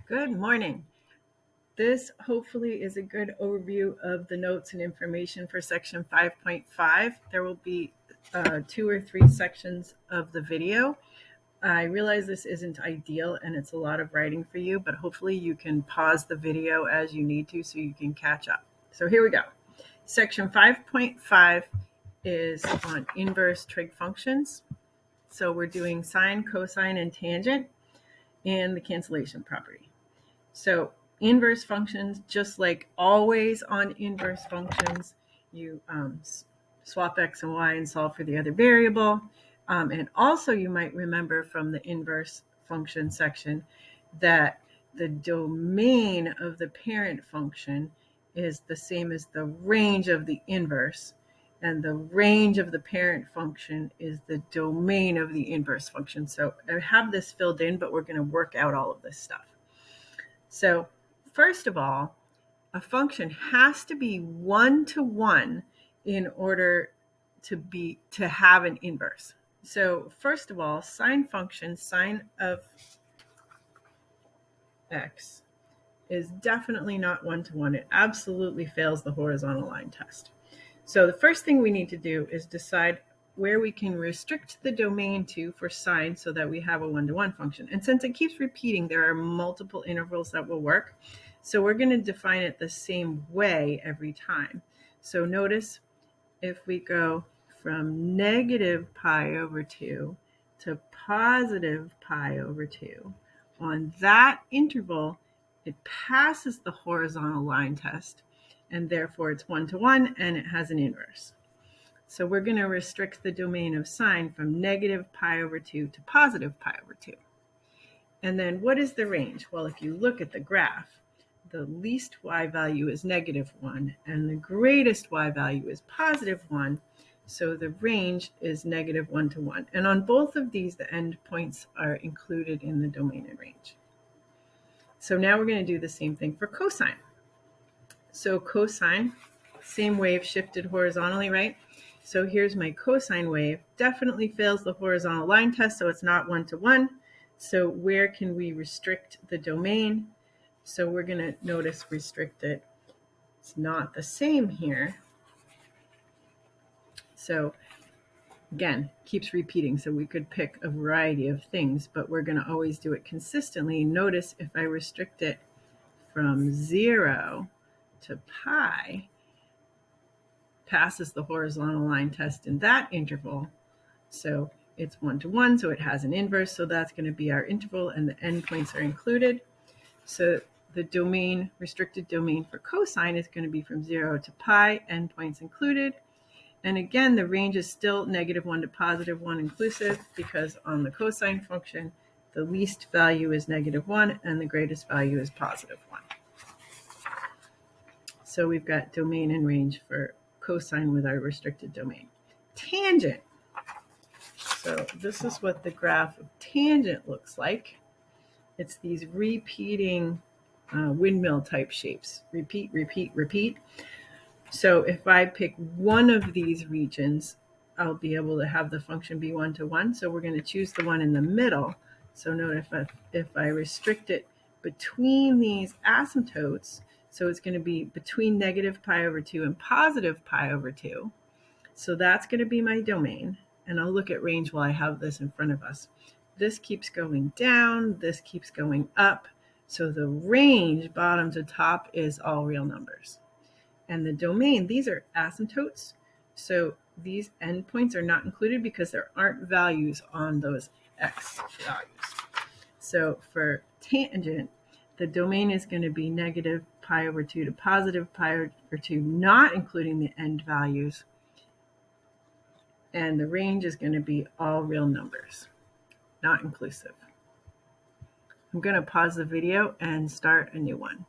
Good morning. This hopefully is a good overview of the notes and information for section 5.5. There will be 2 or 3 sections of the video. I realize this isn't ideal and it's a lot of writing for you, but hopefully you can pause the video as you need to so you can catch up. So here we go. Section 5.5 is on inverse trig functions. So we're doing sine, cosine, and tangent and the cancellation property. So inverse functions, just like always on inverse functions, you swap x and y and solve for the other variable. And also you might remember from the inverse function section that the domain of the parent function is the same as the range of the inverse. And the range of the parent function is the domain of the inverse function. So I have this filled in, but we're going to work out all of this stuff. So first of all, a function has to be one-to-one in order to have an inverse. So first of all, sine function, sine of x, is definitely not one-to-one. It absolutely fails the horizontal line test. So the first thing we need to do is decide where we can restrict the domain to for sine so that we have a one-to-one function. And since it keeps repeating, there are multiple intervals that will work. So we're going to define it the same way every time. So notice if we go from negative pi over 2 to positive pi over 2, on that interval, it passes the horizontal line test, and therefore it's one-to-one and it has an inverse. So we're going to restrict the domain of sine from negative pi over 2 to positive pi over 2. And then what is the range? Well, if you look at the graph, the least y value is negative 1 and the greatest y value is positive 1. So the range is negative 1 to 1. And on both of these, the endpoints are included in the domain and range. So now we're going to do the same thing for cosine. So cosine, same wave shifted horizontally, right? So here's my cosine wave. Definitely fails the horizontal line test, so it's not one-to-one. So where can we restrict the domain? So we're going to notice restrict it. It's not the same here. So again, keeps repeating. So we could pick a variety of things, but we're going to always do it consistently. Notice if I restrict it from 0 to pi, passes the horizontal line test in that interval. So it's one-to-one, so it has an inverse. So that's going to be our interval, and the endpoints are included. So the domain, restricted domain for cosine is going to be from 0 to pi, endpoints included. And again, the range is still negative 1 to positive 1 inclusive, because on the cosine function, the least value is negative 1 and the greatest value is positive 1. So we've got domain and range for cosine with our restricted domain. Tangent. So this is what the graph of tangent looks like. It's these repeating windmill type shapes. Repeat, repeat, repeat. So if I pick one of these regions, I'll be able to have the function be one-to-one. So we're going to choose the one in the middle. So note if I restrict it between these asymptotes, so it's going to be between negative pi over 2 and positive pi over 2. So that's going to be my domain. And I'll look at range while I have this in front of us. This keeps going down. This keeps going up. So the range, bottom to top, is all real numbers. And the domain, these are asymptotes. So these endpoints are not included because there aren't values on those x values. So for tangent, the domain is going to be negative pi over 2 to positive pi over 2, not including the end values. And the range is going to be all real numbers, not inclusive. I'm going to pause the video and start a new one.